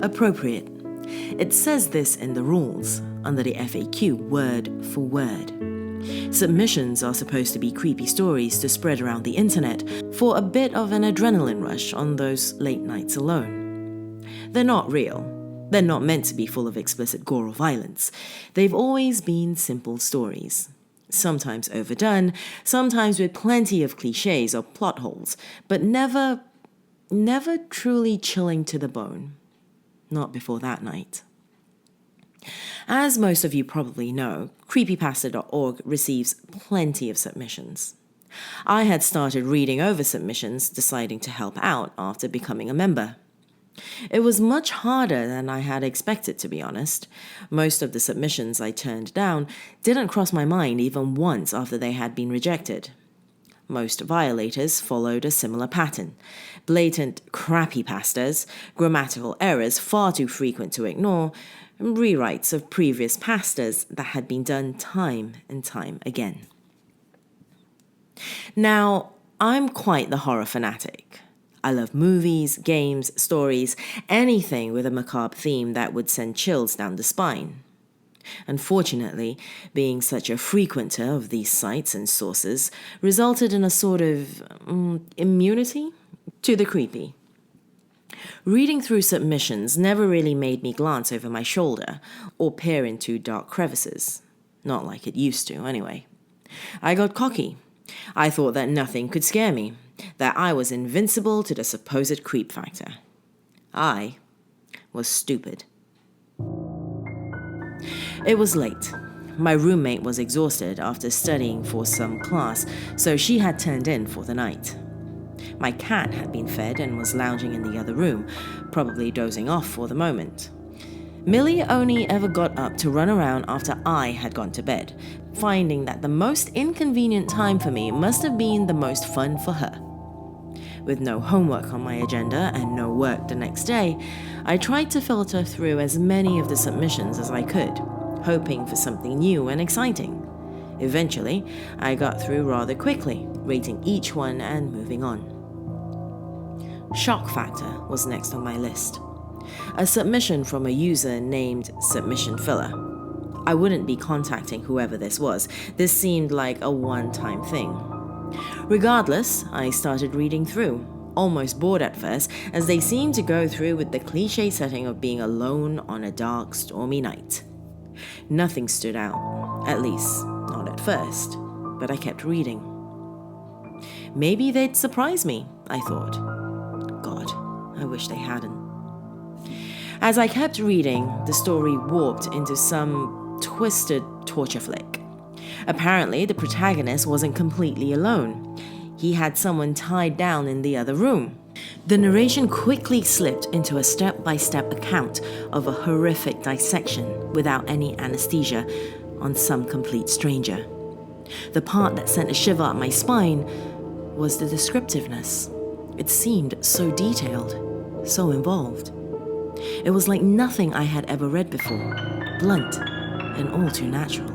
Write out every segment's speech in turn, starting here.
appropriate. It says this in the rules, under the FAQ, word for word. Submissions are supposed to be creepy stories to spread around the internet for a bit of an adrenaline rush on those late nights alone. They're not real. They're not meant to be full of explicit gore or violence. They've always been simple stories. Sometimes overdone, sometimes with plenty of cliches or plot holes, but never truly chilling to the bone. Not before that night. As most of you probably know, Creepypasta.org receives plenty of submissions. I had started reading over submissions, deciding to help out after becoming a member. It was much harder than I had expected, to be honest. Most of the submissions I turned down didn't cross my mind even once after they had been rejected. Most violators followed a similar pattern. Blatant crappy pastas, grammatical errors far too frequent to ignore, and rewrites of previous pastas that had been done time and time again. Now, I'm quite the horror fanatic. I love movies, games, stories, anything with a macabre theme that would send chills down the spine. Unfortunately, being such a frequenter of these sites and sources resulted in a sort of immunity to the creepy. Reading through submissions never really made me glance over my shoulder or peer into dark crevices. Not like it used to, anyway. I got cocky. I thought that nothing could scare me, that I was invincible to the supposed creep factor. I was stupid. It was late. My roommate was exhausted after studying for some class, so she had turned in for the night. My cat had been fed and was lounging in the other room, probably dozing off for the moment. Millie only ever got up to run around after I had gone to bed, finding that the most inconvenient time for me must have been the most fun for her. With no homework on my agenda and no work the next day, I tried to filter through as many of the submissions as I could, hoping for something new and exciting. Eventually, I got through rather quickly, rating each one and moving on. Shock factor was next on my list. A submission from a user named Submission Filler. I wouldn't be contacting whoever this was. This seemed like a one-time thing. Regardless, I started reading through, almost bored at first, as they seemed to go through with the cliche setting of being alone on a dark, stormy night. Nothing stood out, at least not at first, but I kept reading. Maybe they'd surprise me, I thought. God, I wish they hadn't. As I kept reading, the story warped into some twisted torture flick. Apparently, the protagonist wasn't completely alone. He had someone tied down in the other room. The narration quickly slipped into a step-by-step account of a horrific dissection without any anesthesia on some complete stranger. The part that sent a shiver up my spine was the descriptiveness. It seemed so detailed, so involved. It was like nothing I had ever read before, blunt and all too natural.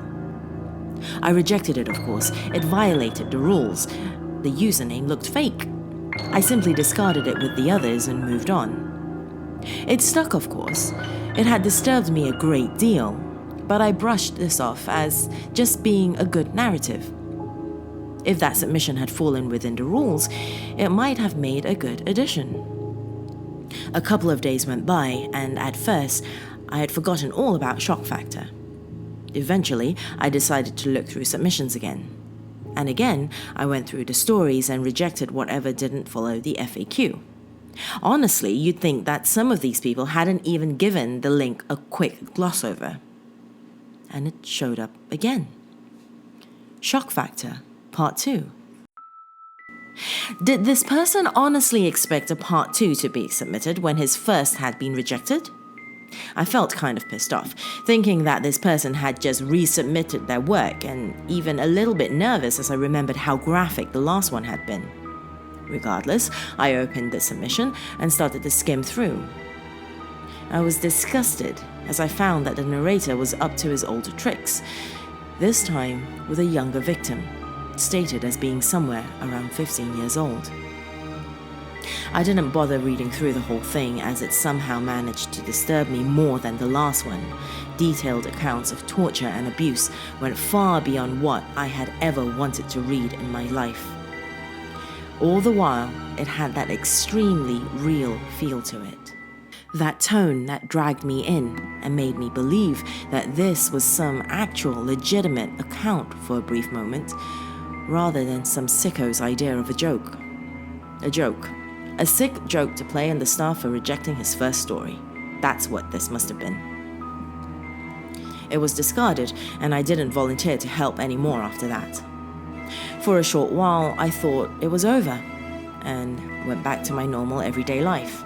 I rejected it, of course. It violated the rules. The username looked fake. I simply discarded it with the others and moved on. It stuck, of course. It had disturbed me a great deal, but I brushed this off as just being a good narrative. If that submission had fallen within the rules, it might have made a good addition. A couple of days went by, and at first, I had forgotten all about shock factor. Eventually, I decided to look through submissions again. And again, I went through the stories and rejected whatever didn't follow the FAQ. Honestly, you'd think that some of these people hadn't even given the link a quick gloss over. And it showed up again. Shock factor, part 2. Did this person honestly expect a part 2 to be submitted when his first had been rejected? I felt kind of pissed off, thinking that this person had just resubmitted their work, and even a little bit nervous as I remembered how graphic the last one had been. Regardless, I opened the submission and started to skim through. I was disgusted as I found that the narrator was up to his older tricks, this time with a younger victim, stated as being somewhere around 15 years old. I didn't bother reading through the whole thing, as it somehow managed to disturb me more than the last one. Detailed accounts of torture and abuse went far beyond what I had ever wanted to read in my life. All the while, it had that extremely real feel to it. That tone that dragged me in and made me believe that this was some actual legitimate account for a brief moment, rather than some sicko's idea of a joke. A joke. A sick joke to play on the staff for rejecting his first story. That's what this must have been. It was discarded, and I didn't volunteer to help anymore after that. For a short while, I thought it was over, and went back to my normal everyday life.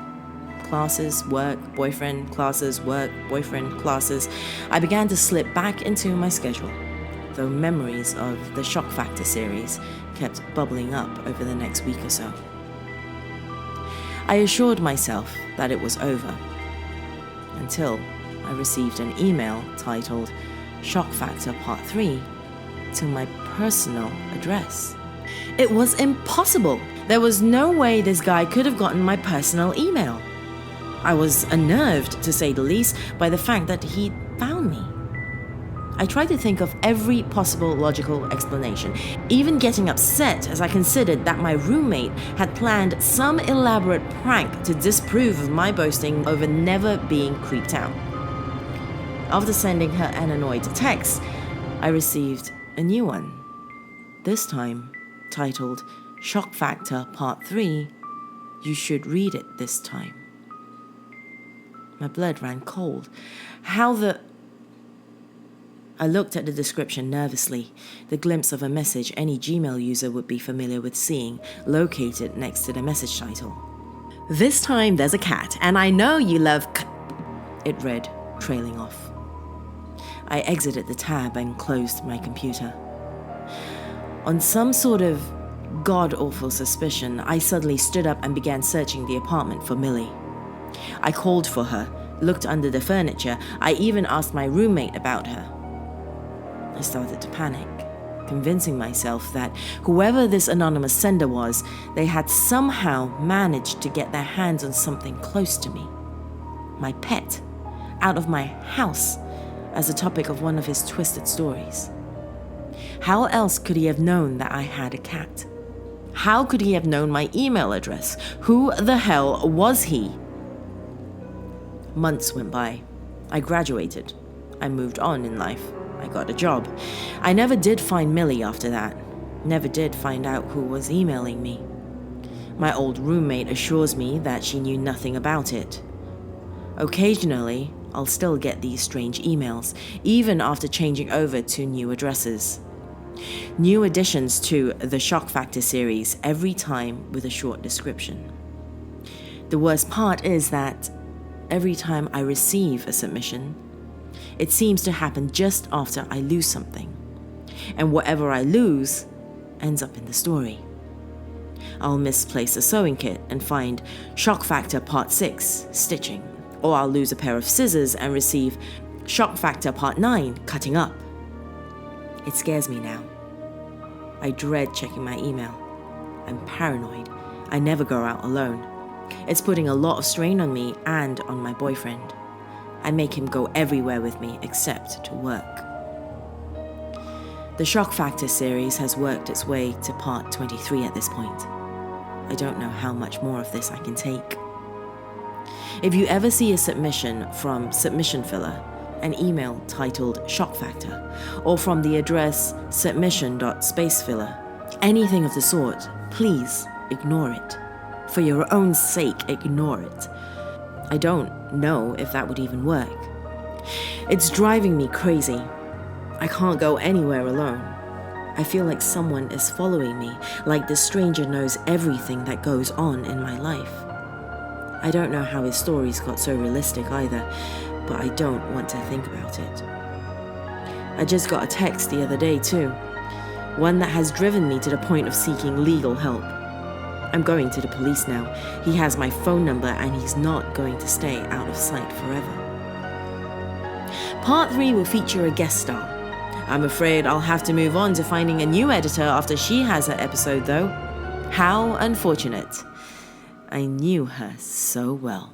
Classes, work, boyfriend, classes, work, boyfriend, classes. I began to slip back into my schedule, though memories of the Shock Factor series kept bubbling up over the next week or so. I assured myself that it was over, until I received an email titled Shock Factor Part 3 to my personal address. It was impossible. There was no way this guy could have gotten my personal email. I was unnerved, to say the least, by the fact that he'd found me. I tried to think of every possible logical explanation, even getting upset as I considered that my roommate had planned some elaborate prank to disprove of my boasting over never being creeped out. After sending her an annoyed text, I received a new one, this time titled Shock Factor Part 3, You Should Read It This Time. My blood ran cold. I looked at the description nervously, the glimpse of a message any Gmail user would be familiar with seeing, located next to the message title. This time there's a cat, and I know you love it read, trailing off. I exited the tab and closed my computer. On some sort of god-awful suspicion, I suddenly stood up and began searching the apartment for Millie. I called for her, looked under the furniture. I even asked my roommate about her. I started to panic, convincing myself that whoever this anonymous sender was, they had somehow managed to get their hands on something close to me. My pet, out of my house, as the topic of one of his twisted stories. How else could he have known that I had a cat? How could he have known my email address? Who the hell was he? Months went by. I graduated. I moved on in life. I got a job. I never did find Millie after that. Never did find out who was emailing me. My old roommate assures me that she knew nothing about it. Occasionally, I'll still get these strange emails, even after changing over to new addresses. New additions to the Shock Factor series every time with a short description. The worst part is that every time I receive a submission, it seems to happen just after I lose something. And whatever I lose ends up in the story. I'll misplace a sewing kit and find Shock Factor Part 6, stitching. Or I'll lose a pair of scissors and receive Shock Factor Part 9, cutting up. It scares me now. I dread checking my email. I'm paranoid. I never go out alone. It's putting a lot of strain on me and on my boyfriend. I make him go everywhere with me except to work. The Shock Factor series has worked its way to part 23 at this point. I don't know how much more of this I can take. If you ever see a submission from Submission Filler, an email titled Shock Factor, or from the address submission.spacefiller, anything of the sort, please ignore it. For your own sake, ignore it. I don't know if that would even work. It's driving me crazy. I can't go anywhere alone. I feel like someone is following me, like the stranger knows everything that goes on in my life. I don't know how his stories got so realistic either, but I don't want to think about it. I just got a text the other day too, one that has driven me to the point of seeking legal help. I'm going to the police now. He has my phone number and he's not going to stay out of sight forever. Part 3 will feature a guest star. I'm afraid I'll have to move on to finding a new editor after she has her episode though. How unfortunate. I knew her so well.